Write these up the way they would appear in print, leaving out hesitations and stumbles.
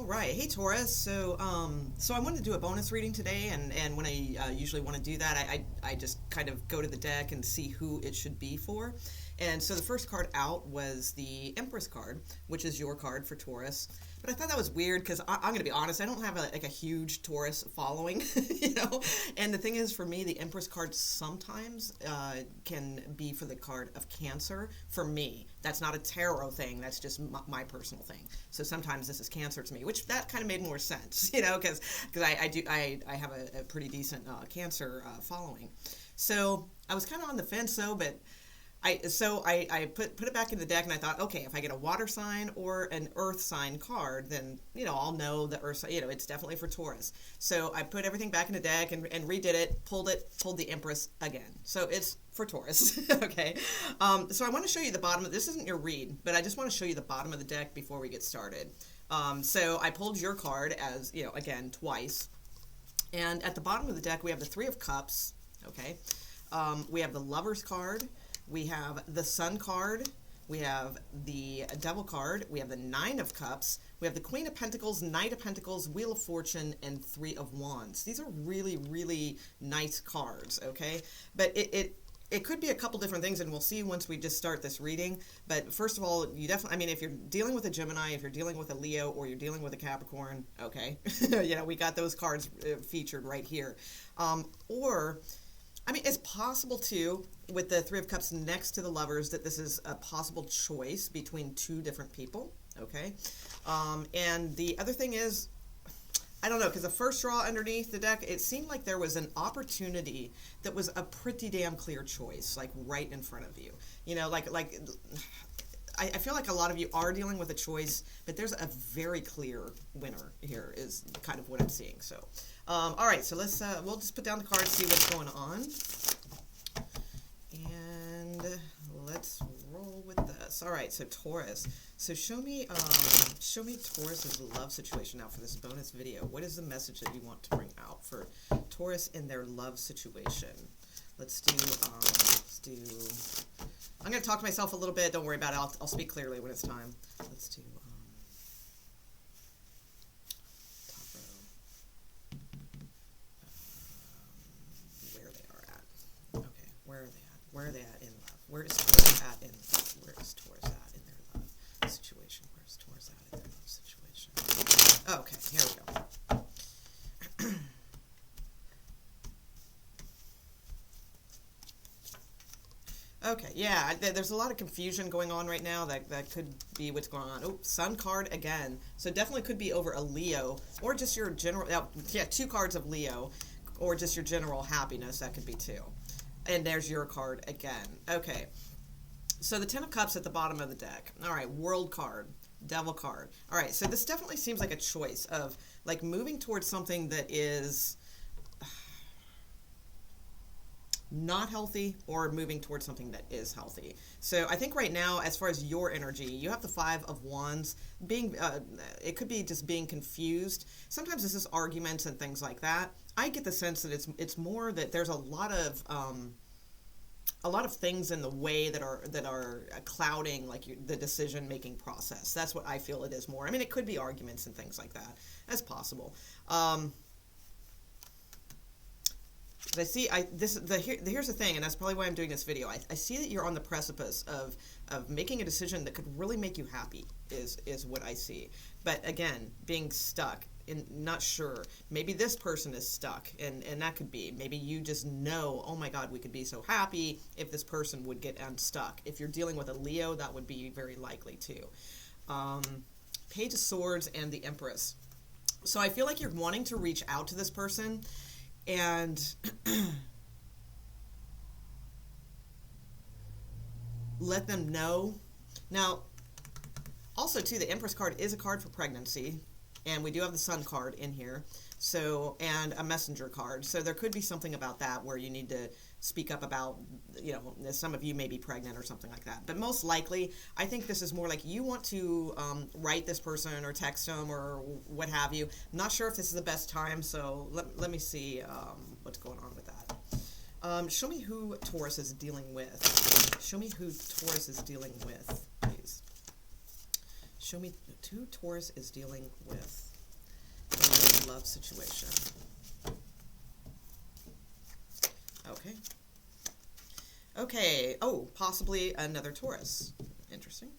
All right, hey Taurus. So I wanted to do a bonus reading today, and when I usually want to do that, I just kind of go to the deck and see who it should be for. And so the first card out was the Empress card, which is your card for Taurus. But I thought that was weird because I'm going to be honest, I don't have a huge Taurus following, you know. And the thing is, for me, the Empress card sometimes can be for the card of Cancer. For me, that's not a tarot thing. That's just my personal thing. So sometimes this is Cancer to me, which that kind of made more sense, you know, because I have a pretty decent Cancer following. So I was kind of on the fence though, but I put it back in the deck, and I thought, okay, if I get a water sign or an earth sign card, then, you know, I'll know the earth sign, you know, it's definitely for Taurus. So I put everything back in the deck and redid it, pulled the Empress again. So it's for Taurus, okay? So I want to show you the bottom of, this isn't your read, but I just want to show you the bottom of the deck before we get started. So I pulled your card as, you know, again, twice. And at the bottom of the deck, we have the Three of Cups, okay? We have the Lover's card. We have the Sun card, we have the Devil card, we have the Nine of Cups, we have the Queen of Pentacles, Knight of Pentacles, Wheel of Fortune, and Three of Wands. These are really, really nice cards, okay? But it could be a couple different things, and we'll see once we just start this reading. But first of all, you definitely, I mean, if you're dealing with a Gemini, if you're dealing with a Leo, or you're dealing with a Capricorn, okay, you know, we got those cards featured right here. I mean, it's possible, too, with the Three of Cups next to the Lovers, that this is a possible choice between two different people, okay? And the other thing is, I don't know, because the first draw underneath the deck, it seemed like there was an opportunity that was a pretty damn clear choice, like right in front of you. You know, I feel like a lot of you are dealing with a choice, but there's a very clear winner here is kind of what I'm seeing. So, all right, so we'll just put down the cards, see what's going on, and let's roll with this. All right, so Taurus. So show me Taurus's love situation now for this bonus video. What is the message that you want to bring out for Taurus in their love situation? Let's do. I'm going to talk to myself a little bit. Don't worry about it. I'll speak clearly when it's time. Let's do top row. Where they are at. Okay, where are they at? Where are they at in love? Where is Taurus at in love? Where is Taurus at in their love situation? Where is Taurus at in their love situation? Okay, here we go. Okay, yeah, there's a lot of confusion going on right now. That could be what's going on. Oh, Sun card again. So definitely could be over a Leo, or just your general, yeah, two cards of Leo, or just your general happiness. That could be too. And there's your card again. Okay, so the Ten of Cups at the bottom of the deck. All right, World card, Devil card. All right, so this definitely seems like a choice of, like, moving towards something that is not healthy, or moving towards something that is healthy. So I think right now, as far as your energy, you have the Five of Wands. It could be just being confused. Sometimes this is arguments and things like that. I get the sense that it's more that there's a lot of things in the way that are clouding, like, the decision making process. That's what I feel it is more. I mean, it could be arguments and things like that. That's possible. I see, here's the thing, and that's probably why I'm doing this video. I see that you're on the precipice of making a decision that could really make you happy, is what I see. But again, being stuck, and not sure. Maybe this person is stuck, and that could be. Maybe you just know, oh my God, we could be so happy if this person would get unstuck. If you're dealing with a Leo, that would be very likely too. Page of Swords and the Empress. So I feel like you're wanting to reach out to this person, and let them know. Now, also too, the Empress card is a card for pregnancy, and we do have the Sun card in here, so, and a Messenger card. So there could be something about that where you need to speak up about, you know, some of you may be pregnant or something like that. But most likely, I think this is more like you want to write this person or text them or what have you. I'm not sure if this is the best time, so let me see what's going on with that. Show me who Taurus is dealing with. Show me who Taurus is dealing with, please. Show me who Taurus is dealing with. love situation. Okay. Okay. Oh, possibly another Taurus. Interesting.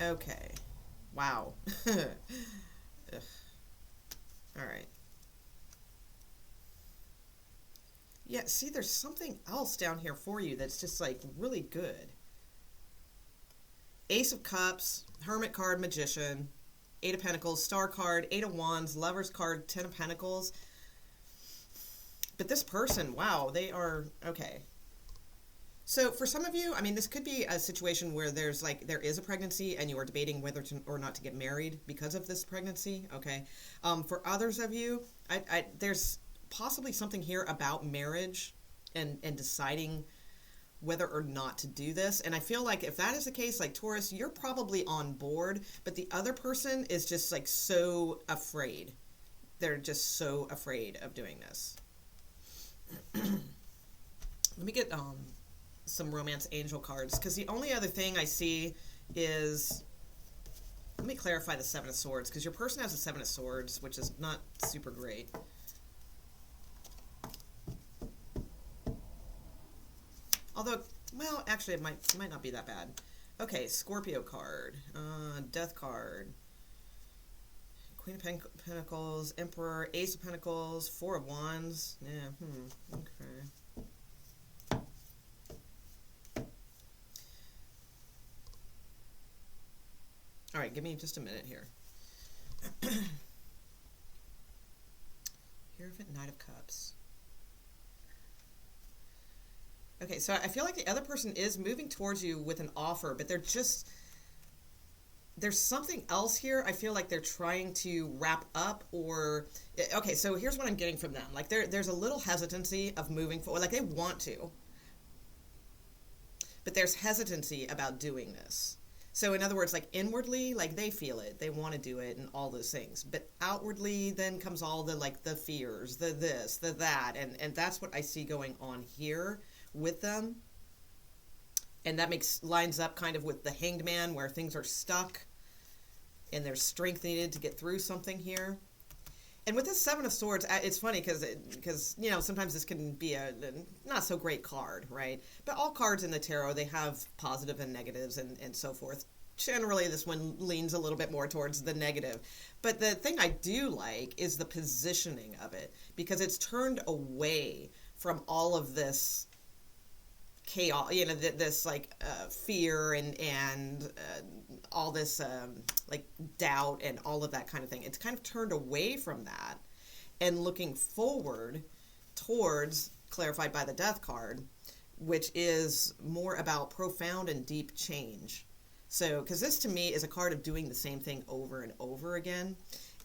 Okay. Wow. Ugh. All right. Yeah, see, there's something else down here for you that's just like really good. Ace of Cups, Hermit card, Magician, Eight of Pentacles, Star card, Eight of Wands, Lover's card, Ten of Pentacles. But this person, wow, they are, okay. So for some of you, I mean, this could be a situation where there is a pregnancy and you are debating whether to or not to get married because of this pregnancy, okay? For others of you, there's possibly something here about marriage and deciding whether or not to do this. And I feel like if that is the case, like Taurus, you're probably on board, but the other person is just like so afraid. They're just so afraid of doing this. Let me get some romance angel cards, because the only other thing I see is, let me clarify the Seven of Swords, because your person has a Seven of Swords, which is not super great. Although, well, actually it might not be that bad. Okay, Scorpio card, Death card, Queen of Pentacles, Emperor, Ace of Pentacles, Four of Wands. Yeah, okay. All right, give me just a minute here. Hierophant, Knight of Cups. Okay, so I feel like the other person is moving towards you with an offer, but there's something else here. I feel like they're trying to wrap up, or okay, so here's what I'm getting from them. Like there's a little hesitancy of moving forward. Like they want to, but there's hesitancy about doing this. So in other words, like inwardly, like they feel it, they want to do it and all those things. But outwardly then comes all the like the fears, the this, the that, and that's what I see going on here with them. And that lines up kind of with the Hanged Man, where things are stuck and there's strength needed to get through something here. And with this Seven of Swords, it's funny because you know, sometimes this can be a not so great card, right? But all cards in the tarot, they have positive and negatives and so forth. Generally, this one leans a little bit more towards the negative. But the thing I do like is the positioning of it, because it's turned away from all of this chaos, you know, this like fear and all this like doubt and all of that kind of thing. It's kind of turned away from that and looking forward towards, clarified by the Death card, which is more about profound and deep change. So, because this to me is a card of doing the same thing over and over again.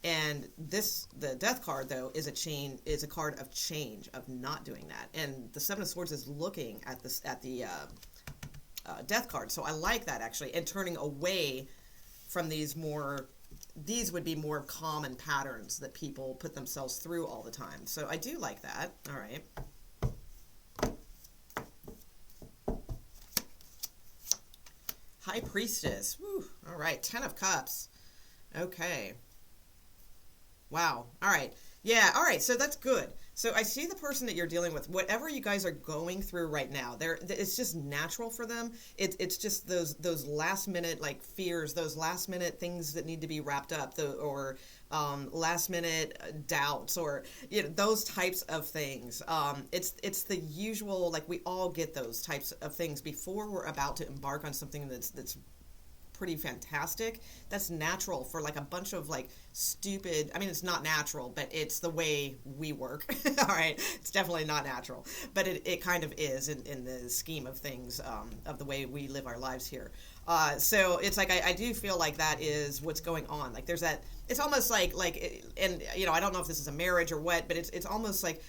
And the Death card, though, is a card of change, of not doing that. And the Seven of Swords is looking at the Death card. So I like that, actually. And turning away from these would be more common patterns that people put themselves through all the time. So I do like that. All right. High Priestess. Woo. All right. Ten of Cups. Okay. Wow. All right. Yeah. All right. So that's good. So I see the person that you're dealing with, whatever you guys are going through right now, it's just natural for them. It's just those last minute like fears, those last minute things that need to be wrapped up, or last minute doubts, or you know, those types of things. It's the usual, like we all get those types of things before we're about to embark on something that's pretty fantastic. That's natural for like a bunch of like stupid, I mean, it's not natural, but it's the way we work. All right, it's definitely not natural, but it kind of is in the scheme of things, of the way we live our lives here. So it's like I do feel like that is what's going on. Like there's that, it's almost like and you know, I don't know if this is a marriage or what, but it's almost like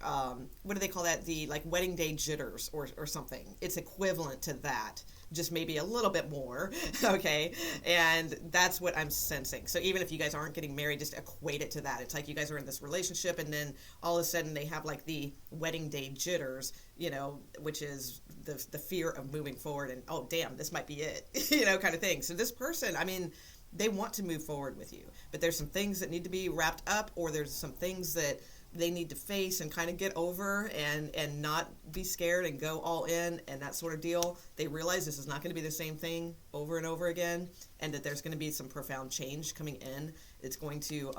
what do they call that? The like wedding day jitters or something. It's equivalent to that, just maybe a little bit more. Okay, and that's what I'm sensing. So even if you guys aren't getting married, just equate it to that. It's like you guys are in this relationship, and then all of a sudden they have like the wedding day jitters, you know, which is the fear of moving forward, and oh damn, this might be it, you know, kind of thing. So this person, I mean, they want to move forward with you, but there's some things that need to be wrapped up, or there's some things that they need to face and kind of get over, and not be scared and go all in and that sort of deal. They realize this is not going to be the same thing over and over again, and that there's going to be some profound change coming in. It's going to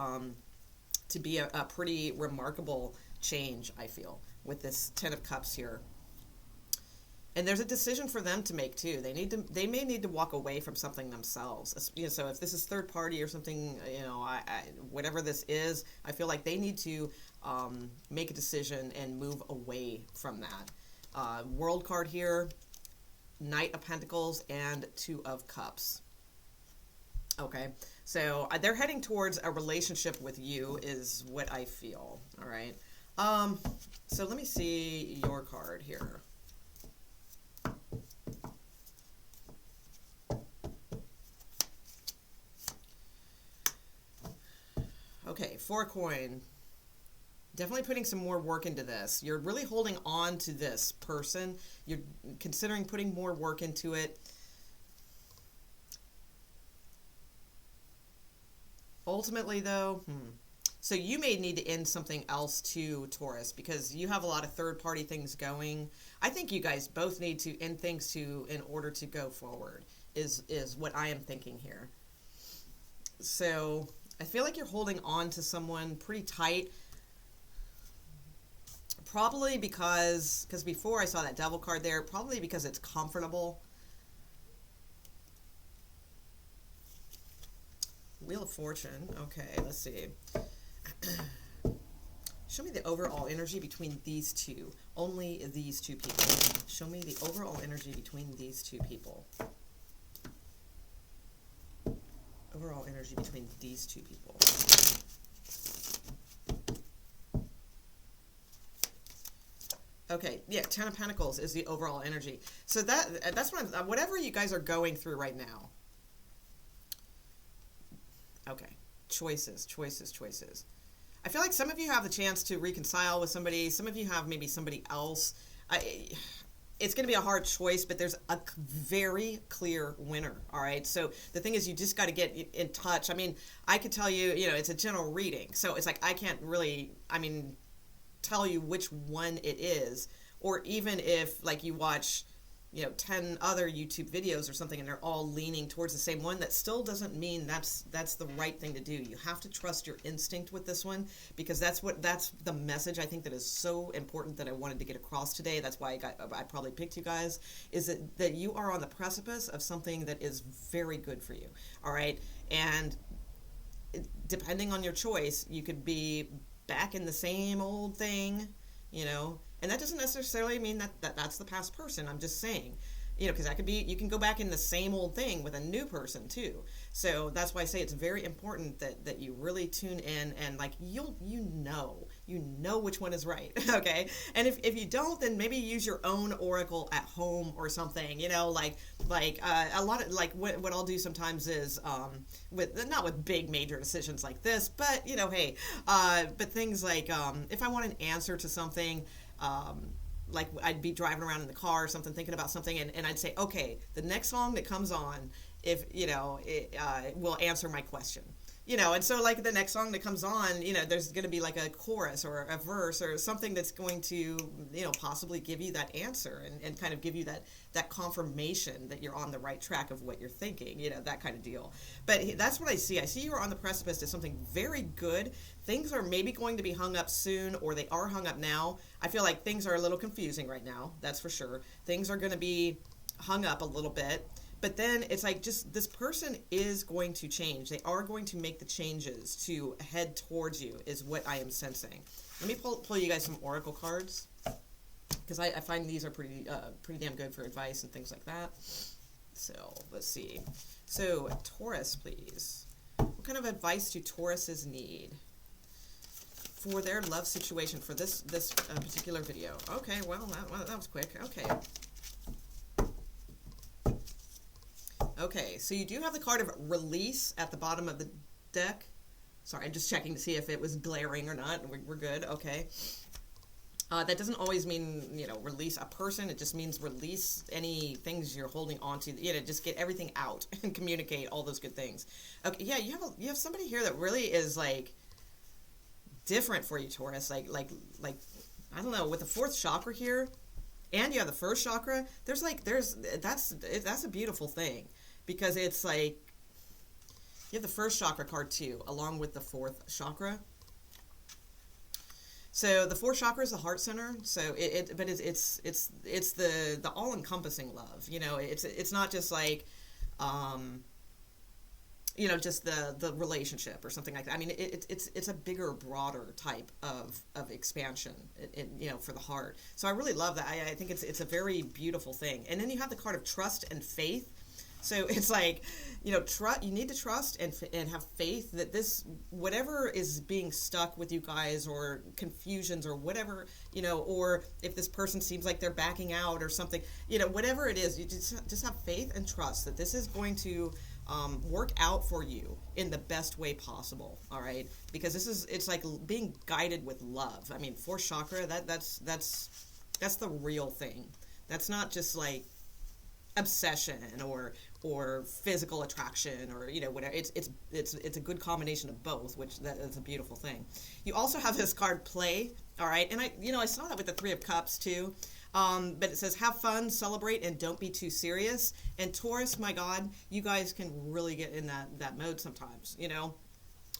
be a pretty remarkable change, I feel, with this Ten of Cups here. And there's a decision for them to make too. They may need to walk away from something themselves. You know, so if this is third party or something, you know, whatever this is, I feel like they need to make a decision and move away from that. World card here, Knight of Pentacles and Two of Cups. Okay, so they're heading towards a relationship with you is what I feel. All right. So let me see your card here. Okay, 4 coin. Definitely putting some more work into this. You're really holding on to this person. You're considering putting more work into it. Ultimately, though, so you may need to end something else too, Taurus, because you have a lot of third-party things going. I think you guys both need to end things too in order to go forward, is what I am thinking here. So I feel like you're holding on to someone pretty tight. Probably because before I saw that Devil card there, probably because it's comfortable. Wheel of Fortune. Okay, let's see. Show me the overall energy between these two. Only these two people. Show me the overall energy between these two people. Overall energy between these two people. Okay, yeah, Ten of Pentacles is the overall energy. So that's what whatever you guys are going through right now. Okay, choices. I feel like some of you have the chance to reconcile with somebody. Some of you have maybe somebody else. It's going to be a hard choice, but there's a very clear winner, all right? So the thing is, you just got to get in touch. I mean, I could tell you, you know, it's a general reading. So it's like I can't really, tell you which one it is. Or even if, like, you watch, you know, 10 other YouTube videos or something and they're all leaning towards the same one, that still doesn't mean that's the right thing to do. You have to trust your instinct with this one, because that's the message I think that is so important that I wanted to get across today. That's why I probably picked you guys, is that you are on the precipice of something that is very good for you, all right? And depending on your choice, you could be back in the same old thing, you know, and that doesn't necessarily mean that's the past person. I'm just saying, you know, because that could be, you can go back in the same old thing with a new person too. So that's why I say it's very important that you really tune in, and like you know which one is right. Okay, and if you don't, then maybe use your own oracle at home or something, you know, like a lot of, like, what I'll do sometimes is not with big major decisions like this, but you know, hey, but things like if I want an answer to something, like I'd be driving around in the car or something, thinking about something, and I'd say, okay, the next song that comes on, if you know, it will answer my question, you know. And so like the next song that comes on, you know, there's going to be like a chorus or a verse or something that's going to, you know, possibly give you that answer and kind of give you that confirmation that you're on the right track of what you're thinking, you know, that kind of deal. But that's what I see. I see you're on the precipice to something very good. Things are maybe going to be hung up soon, or they are hung up now. I feel like things are a little confusing right now, that's for sure. Things are going to be hung up a little bit. But then it's like, just this person is going to change. They are going to make the changes to head towards you, is what I am sensing. Let me pull you guys some oracle cards, because I find these are pretty damn good for advice and things like that. So let's see. So Taurus, please. What kind of advice do Tauruses need? for their love situation for this particular video. Okay, well, that was quick. Okay. Okay, so you do have the card of release at the bottom of the deck. Sorry, I'm just checking to see if it was glaring or not. We're good. Okay. That doesn't always mean, release a person. It just means release any things you're holding on to. Just get everything out and communicate all those good things. Okay, yeah, you have somebody here that really is like different for you, Taurus. Like I don't know, with the fourth chakra here, and you have the first chakra. That's a beautiful thing, because it's like you have the first chakra card too, along with the fourth chakra. So the fourth chakra is the heart center. So it's the all-encompassing love. It's not just like, just the relationship or something like that. I mean, it's a bigger, broader type of expansion, for the heart. So I really love that. I think it's a very beautiful thing. And then you have the card of trust and faith. So it's like, you need to trust and have faith that this, whatever is being stuck with you guys, or confusions or whatever, or if this person seems like they're backing out or something, whatever it is, you just have faith and trust that this is going to work out for you in the best way possible. All right, because it's like being guided with love. I mean, fourth chakra, that's the real thing. That's not just like obsession or physical attraction or whatever. It's a good combination of both, which that is a beautiful thing. You also have this card play. All right, and I saw that with the Three of Cups too. But it says have fun, celebrate, and don't be too serious. And Taurus, my God, you guys can really get in that mode sometimes.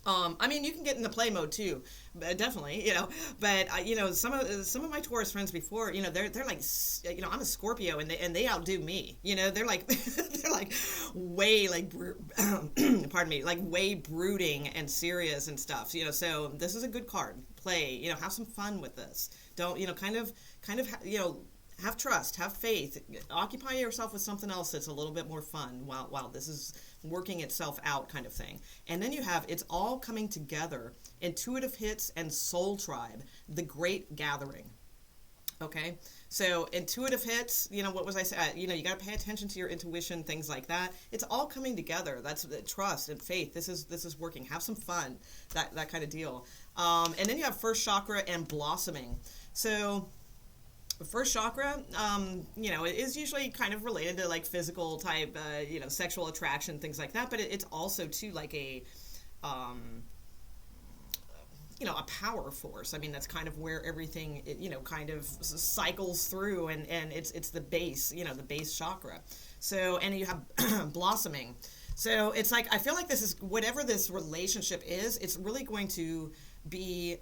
I mean, you can get in the play mode too, definitely, but some of my Taurus friends before, they're like, I'm a Scorpio and they outdo me, they're like, they're like way like, pardon me, like way brooding and serious and stuff, so this is a good card. Play, have some fun with this. Don't, kind of, have trust, have faith, occupy yourself with something else that's a little bit more fun while this is working itself out, kind of thing. And then you have it's all coming together, intuitive hits and soul tribe, the great gathering. Okay, so intuitive hits, what was I saying? You got to pay attention to your intuition, things like that. It's all coming together. That's trust and faith. This is working. Have some fun, that kind of deal. And then you have first chakra and blossoming. So first chakra, it is usually kind of related to like physical type, sexual attraction, things like that. But it's also too like a power force. I mean, that's kind of where everything, kind of cycles through, and it's the base, the base chakra. So, and you have blossoming. So it's like, I feel like this is, whatever this relationship is, it's really going to be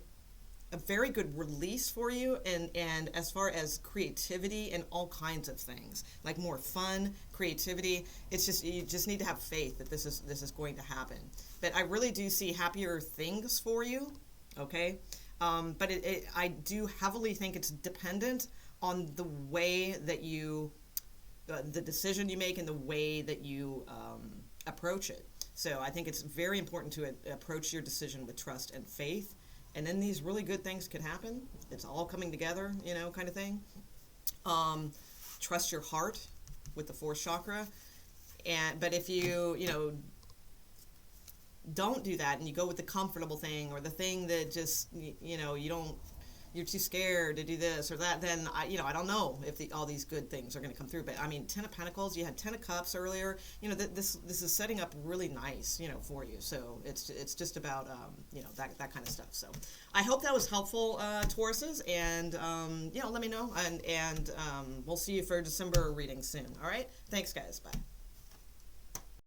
a very good release for you, and as far as creativity and all kinds of things, like more fun, creativity. It's just, you just need to have faith that this is going to happen. But I really do see happier things for you, okay? But I do heavily think it's dependent on the way that you, the decision you make and the way that you approach it. So I think it's very important to approach your decision with trust and faith. And then these really good things could happen. It's all coming together, kind of thing. Trust your heart with the fourth chakra. But if you, don't do that and you go with the comfortable thing, or the thing that just, you're too scared to do this or that, then I don't know if all these good things are going to come through. But I mean, Ten of Pentacles, you had Ten of Cups earlier. This is setting up really nice, for you. So it's just about that kind of stuff. So I hope that was helpful, Tauruses, and let me know, and we'll see you for December reading soon. All right, thanks guys, bye.